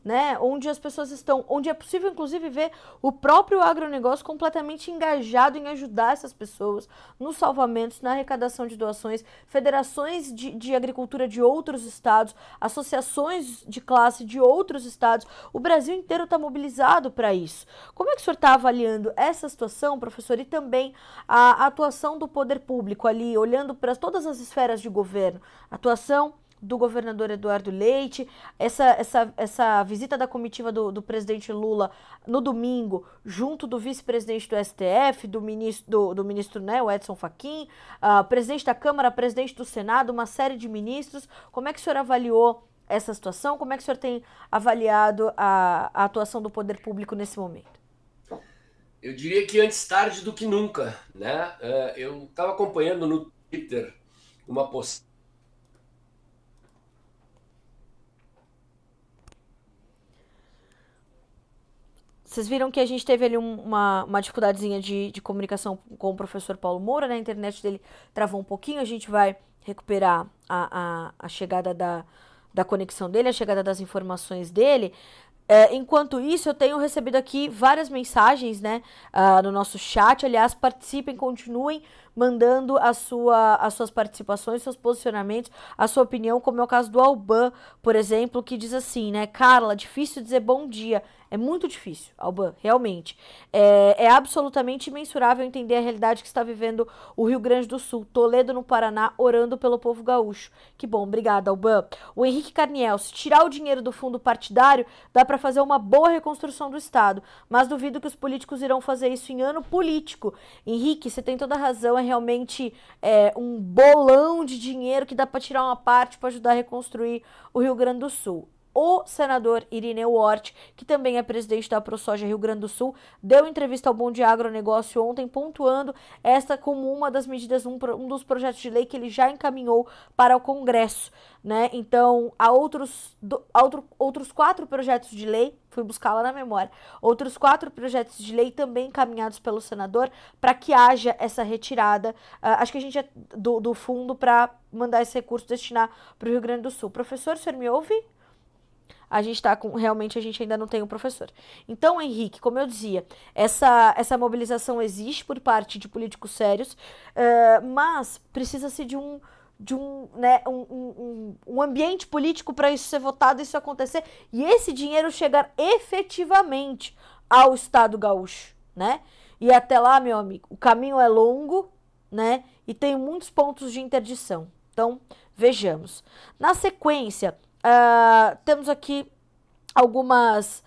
né, onde as pessoas estão, onde é possível inclusive ver o próprio agronegócio completamente engajado em ajudar essas pessoas nos salvamentos, na arrecadação de doações, federações de agricultura de outros estados, associações de classe de outros estados, o Brasil inteiro está mobilizado para isso. Como é que o senhor está avaliando essa situação, professor, e também a atuação do poder público ali, olhando para todas as esferas de governo, atuação do governador Eduardo Leite, essa visita da comitiva do presidente Lula no domingo, junto do vice-presidente do STF, do ministro, né, o Edson Fachin, presidente da Câmara, presidente do Senado, uma série de ministros. Como é que o senhor avaliou essa situação? Como é que o senhor tem avaliado a atuação do poder público nesse momento? Eu diria que antes tarde do que nunca, né? Eu estava acompanhando no Twitter uma postagem. Vocês viram que a gente teve ali uma dificuldadezinha de comunicação com o professor Paulo Moura, né? A internet dele travou um pouquinho, a gente vai recuperar a chegada da conexão dele, a chegada das informações dele. Enquanto isso, eu tenho recebido aqui várias mensagens, né, no nosso chat. Aliás, participem, continuem mandando as suas participações, seus posicionamentos, a sua opinião, como é o caso do Alban, por exemplo, que diz assim, né, Carla, difícil dizer bom dia. É muito difícil, Alban, realmente. É absolutamente imensurável entender a realidade que está vivendo o Rio Grande do Sul. Toledo, no Paraná, orando pelo povo gaúcho. Que bom, obrigada, Alban. O Henrique Carniel, se tirar o dinheiro do fundo partidário, dá para fazer uma boa reconstrução do Estado, mas duvido que os políticos irão fazer isso em ano político. Henrique, você tem toda a razão, é realmente um bolão de dinheiro que dá para tirar uma parte para ajudar a reconstruir o Rio Grande do Sul. O senador Irineu Hort, que também é presidente da ProSoja Rio Grande do Sul, deu entrevista ao Bom Dia Agronegócio ontem, pontuando esta como uma das medidas, um dos projetos de lei que ele já encaminhou para o Congresso, né? Então, há outros 4 projetos de lei, fui buscar lá na memória, outros 4 projetos de lei também encaminhados pelo senador para que haja essa retirada, acho que a gente do fundo para mandar esse recurso destinar para o Rio Grande do Sul. Professor, o senhor me ouve? A gente tá com, realmente a gente ainda não tem um professor. Então, Henrique, como eu dizia, essa mobilização existe por parte de políticos sérios, mas precisa-se de um ambiente político para isso ser votado, isso acontecer, e esse dinheiro chegar efetivamente ao Estado gaúcho, né? E até lá, meu amigo, o caminho é longo, né? E tem muitos pontos de interdição. Então, vejamos. Na sequência, temos aqui algumas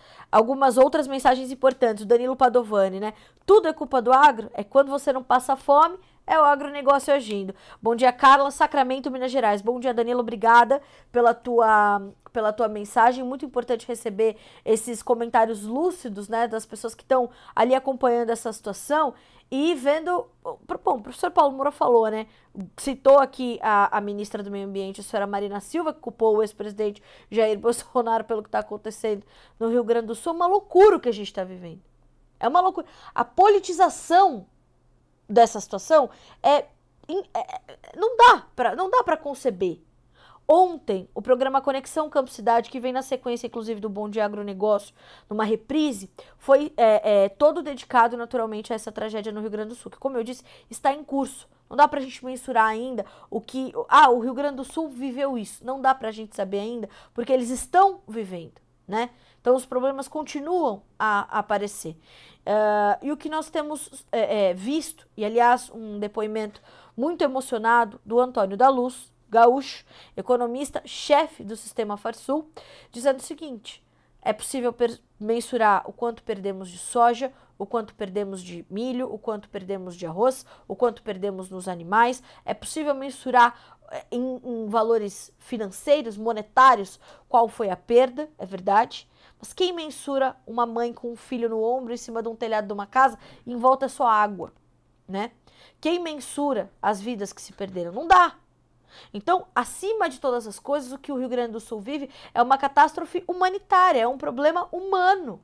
outras mensagens importantes. O Danilo Padovani, né? Tudo é culpa do agro? É quando você não passa fome, é o agronegócio agindo. Bom dia, Carla, Sacramento, Minas Gerais. Bom dia, Danilo, obrigada pela tua mensagem. Muito importante receber esses comentários lúcidos, né, das pessoas que estão ali acompanhando essa situação e vendo... Bom, o professor Paulo Moura falou, né, citou aqui a ministra do Meio Ambiente, a senhora Marina Silva, que culpou o ex-presidente Jair Bolsonaro pelo que está acontecendo no Rio Grande do Sul. É uma loucura o que a gente está vivendo. É uma loucura. A politização dessa situação não dá para conceber. Ontem, o programa Conexão Campo Cidade, que vem na sequência, inclusive, do Bom Dia Agronegócio, numa reprise, foi todo dedicado, naturalmente, a essa tragédia no Rio Grande do Sul, que, como eu disse, está em curso. Não dá pra gente mensurar ainda o Rio Grande do Sul viveu isso. Não dá pra gente saber ainda, porque eles estão vivendo, né? Então, os problemas continuam a aparecer. E o que nós temos visto, e aliás, um depoimento muito emocionado do Antônio da Luz, gaúcho, economista, chefe do Sistema Farsul, dizendo o seguinte: é possível mensurar o quanto perdemos de soja, o quanto perdemos de milho, o quanto perdemos de arroz, o quanto perdemos nos animais. É possível mensurar em valores financeiros, monetários, qual foi a perda, é verdade. Mas quem mensura uma mãe com um filho no ombro em cima de um telhado de uma casa e em volta é só água, né? Quem mensura as vidas que se perderam? Não dá. Então, acima de todas as coisas, o que o Rio Grande do Sul vive é uma catástrofe humanitária, é um problema humano.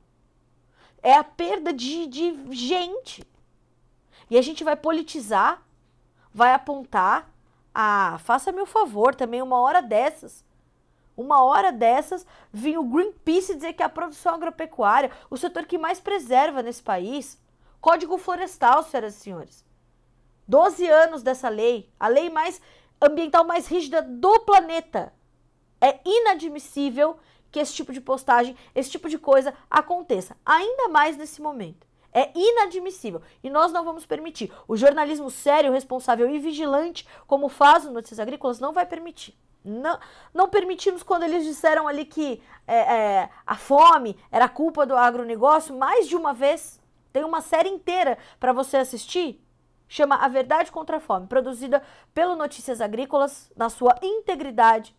É a perda de gente. E a gente vai politizar, vai apontar, faça-me o favor, também uma hora dessas. Uma hora dessas, vinha o Greenpeace dizer que a produção agropecuária, o setor que mais preserva nesse país, Código Florestal, senhoras e senhores. 12 anos dessa lei, a lei mais ambiental mais rígida do planeta. É inadmissível que esse tipo de postagem, esse tipo de coisa aconteça, ainda mais nesse momento. É inadmissível e nós não vamos permitir. O jornalismo sério, responsável e vigilante, como faz o Notícias Agrícolas, não vai permitir. Não permitimos quando eles disseram ali que a fome era culpa do agronegócio, mais de uma vez. Tem uma série inteira para você assistir. Chama A Verdade contra a Fome, produzida pelo Notícias Agrícolas, na sua integridade,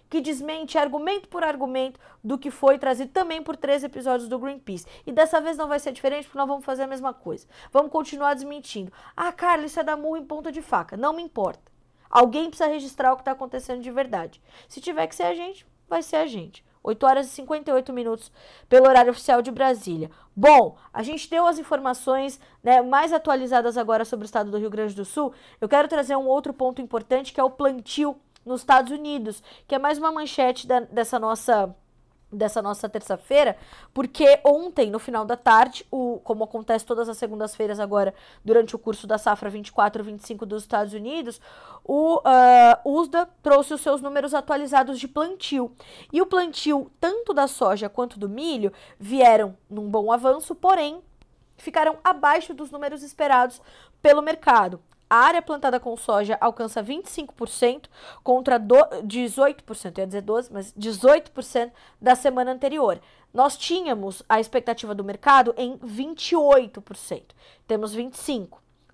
que desmente argumento por argumento do que foi trazido também por 3 episódios do Greenpeace. E dessa vez não vai ser diferente, porque nós vamos fazer a mesma coisa. Vamos continuar desmentindo. Ah, Carla, isso é dar murro em ponta de faca. Não me importa. Alguém precisa registrar o que está acontecendo de verdade. Se tiver que ser a gente, vai ser a gente. 8 horas e 58 minutos pelo horário oficial de Brasília. Bom, a gente deu as informações, né, mais atualizadas agora sobre o estado do Rio Grande do Sul. Eu quero trazer um outro ponto importante, que é o plantio nos Estados Unidos, que é mais uma manchete dessa nossa terça-feira, porque ontem, no final da tarde, como acontece todas as segundas-feiras agora, durante o curso da safra 24-25 dos Estados Unidos, o USDA trouxe os seus números atualizados de plantio. E o plantio, tanto da soja quanto do milho, vieram num bom avanço, porém, ficaram abaixo dos números esperados pelo mercado. A área plantada com soja alcança 25% contra 18%, eu ia dizer 12%, mas 18% da semana anterior. Nós tínhamos a expectativa do mercado em 28%, temos 25%.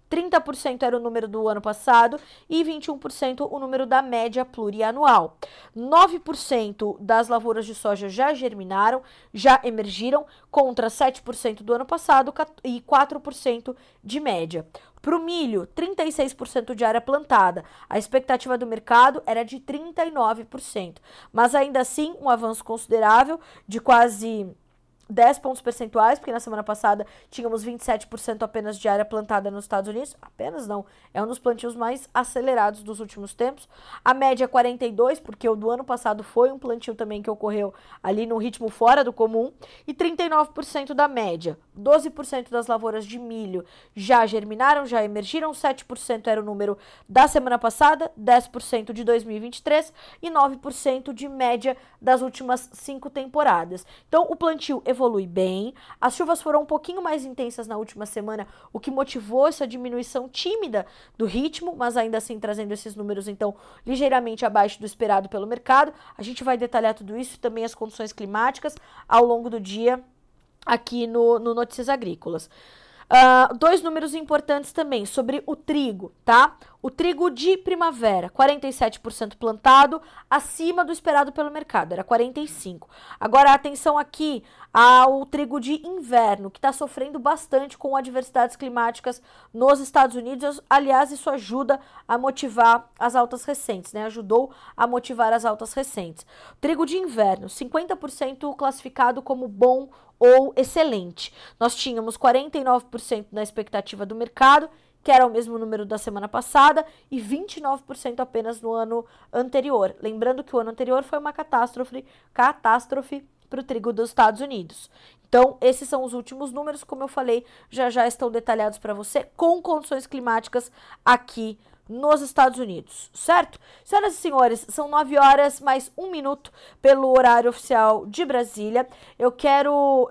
30% era o número do ano passado e 21% o número da média plurianual. 9% das lavouras de soja já germinaram, já emergiram, contra 7% do ano passado e 4% de média. Para o milho, 36% de área plantada. A expectativa do mercado era de 39%, mas ainda assim um avanço considerável de quase 10 pontos percentuais, porque na semana passada tínhamos 27% apenas de área plantada nos Estados Unidos. Apenas não, é um dos plantios mais acelerados dos últimos tempos. A média é 42%, porque o do ano passado foi um plantio também que ocorreu ali num ritmo fora do comum. E 39% da média. 12% das lavouras de milho já germinaram, já emergiram. 7% era o número da semana passada, 10% de 2023 e 9% de média das últimas 5 temporadas. Então, o plantio evolui bem, as chuvas foram um pouquinho mais intensas na última semana, o que motivou essa diminuição tímida do ritmo, mas ainda assim trazendo esses números, então, ligeiramente abaixo do esperado pelo mercado. A gente vai detalhar tudo isso e também as condições climáticas ao longo do dia aqui no Notícias Agrícolas. 2 números importantes também sobre o trigo, tá? O trigo de primavera, 47% plantado, acima do esperado pelo mercado, era 45%. Agora, atenção aqui ao trigo de inverno, que está sofrendo bastante com adversidades climáticas nos Estados Unidos. Aliás, isso ajuda a motivar as altas recentes, né? Ajudou a motivar as altas recentes. Trigo de inverno, 50% classificado como bom ou excelente. Nós tínhamos 49% na expectativa do mercado, que era o mesmo número da semana passada, e 29% apenas no ano anterior. Lembrando que o ano anterior foi uma catástrofe para o trigo dos Estados Unidos. Então, esses são os últimos números, como eu falei, já estão detalhados para você, com condições climáticas aqui nos Estados Unidos, certo? Senhoras e senhores, são 9 horas mais 1 minuto pelo horário oficial de Brasília. Eu quero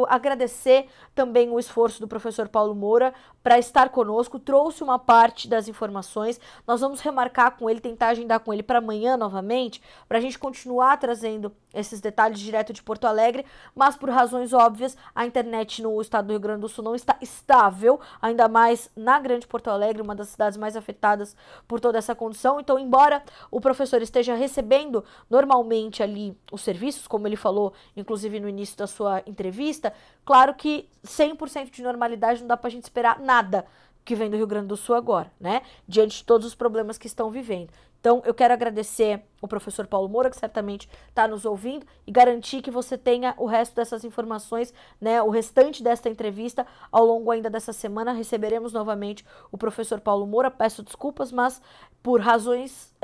agradecer também o esforço do professor Paulo Moura para estar conosco, trouxe uma parte das informações. Nós vamos remarcar com ele, tentar agendar com ele para amanhã novamente, para a gente continuar trazendo esses detalhes direto de Porto Alegre, mas por razões óbvias, a internet no estado do Rio Grande do Sul não está estável, ainda mais na Grande Porto Alegre, uma das cidades mais afetadas por toda essa condição. Então, embora o professor esteja recebendo normalmente ali os serviços, como ele falou, inclusive no início da sua entrevista, claro que 100% de normalidade não dá pra gente esperar nada que vem do Rio Grande do Sul agora, né? Diante de todos os problemas que estão vivendo. Então, eu quero agradecer o professor Paulo Moura, que certamente está nos ouvindo, e garantir que você tenha o resto dessas informações, né, o restante desta entrevista, ao longo ainda dessa semana. Receberemos novamente o professor Paulo Moura. Peço desculpas, mas por razões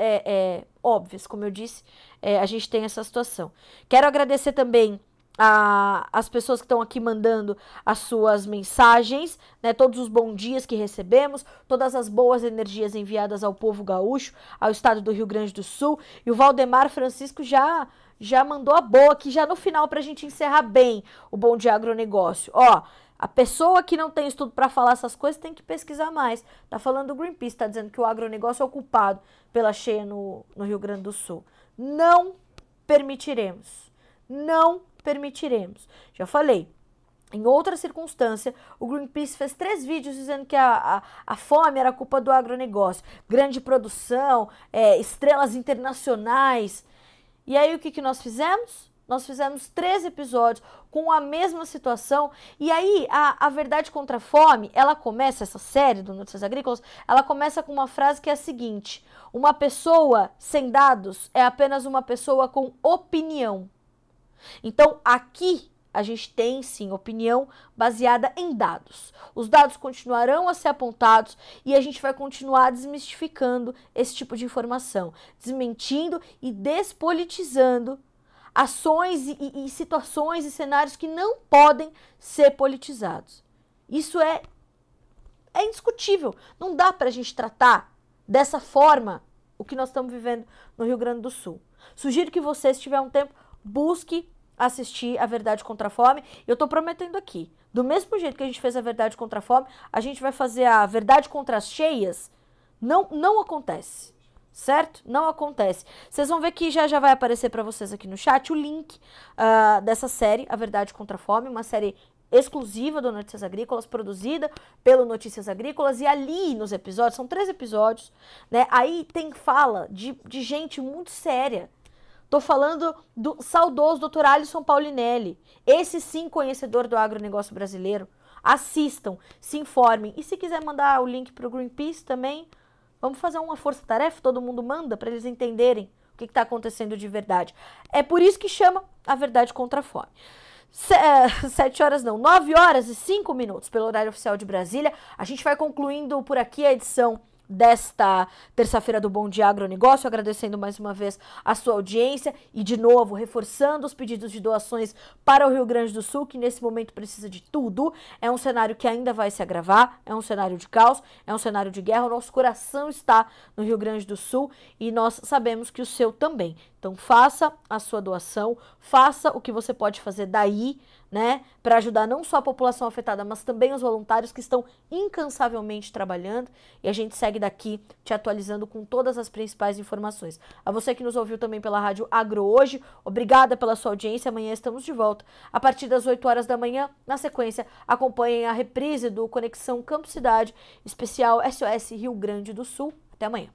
óbvias, como eu disse, a gente tem essa situação. Quero agradecer também as pessoas que estão aqui mandando as suas mensagens, né, todos os bons dias que recebemos, todas as boas energias enviadas ao povo gaúcho, ao estado do Rio Grande do Sul. E o Valdemar Francisco já mandou a boa aqui, já no final, para a gente encerrar bem o Bom Dia Agronegócio. Ó, a pessoa que não tem estudo para falar essas coisas tem que pesquisar mais. Tá falando do Greenpeace, tá dizendo que o agronegócio é o culpado pela cheia no Rio Grande do Sul. Não permitiremos. Não permitiremos. Já falei, em outra circunstância, o Greenpeace fez 3 vídeos dizendo que a fome era culpa do agronegócio. Grande produção, estrelas internacionais. E aí o que nós fizemos? Nós fizemos 3 episódios com a mesma situação. E aí a Verdade contra a Fome, ela começa, essa série do Notícias Agrícolas, ela começa com uma frase que é a seguinte: uma pessoa sem dados é apenas uma pessoa com opinião. Então, aqui a gente tem, sim, opinião baseada em dados. Os dados continuarão a ser apontados e a gente vai continuar desmistificando esse tipo de informação, desmentindo e despolitizando ações e situações e cenários que não podem ser politizados. Isso é indiscutível. Não dá para a gente tratar dessa forma o que nós estamos vivendo no Rio Grande do Sul. Sugiro que você, se tiver um tempo, busque assistir a Verdade contra a Fome. Eu tô prometendo aqui, do mesmo jeito que a gente fez a Verdade contra a Fome, a gente vai fazer a Verdade contra as Cheias. Não acontece, certo? Não acontece. Vocês vão ver que já vai aparecer para vocês aqui no chat o link dessa série, A Verdade contra a Fome, uma série exclusiva do Notícias Agrícolas, produzida pelo Notícias Agrícolas, e ali nos episódios, são 3 episódios, né? Aí tem fala de gente muito séria. Tô falando do saudoso Dr. Alisson Paulinelli, esse sim conhecedor do agronegócio brasileiro. Assistam, se informem. E se quiser mandar o link para o Greenpeace também, vamos fazer uma força-tarefa, todo mundo manda, para eles entenderem o que está acontecendo de verdade. É por isso que chama A Verdade contra a Fome. 9 horas e 5 minutos pelo horário oficial de Brasília. A gente vai concluindo por aqui a edição desta terça-feira do Bom Dia Agronegócio, agradecendo mais uma vez a sua audiência e, de novo, reforçando os pedidos de doações para o Rio Grande do Sul, que nesse momento precisa de tudo. É um cenário que ainda vai se agravar, é um cenário de caos, é um cenário de guerra. O nosso coração está no Rio Grande do Sul e nós sabemos que o seu também. Então, faça a sua doação, faça o que você pode fazer daí, né, para ajudar não só a população afetada, mas também os voluntários que estão incansavelmente trabalhando, e a gente segue daqui te atualizando com todas as principais informações. A você que nos ouviu também pela Rádio Agro Hoje, obrigada pela sua audiência. Amanhã estamos de volta a partir das 8 horas da manhã. Na sequência, acompanhem a reprise do Conexão Campo Cidade, especial SOS Rio Grande do Sul. Até amanhã.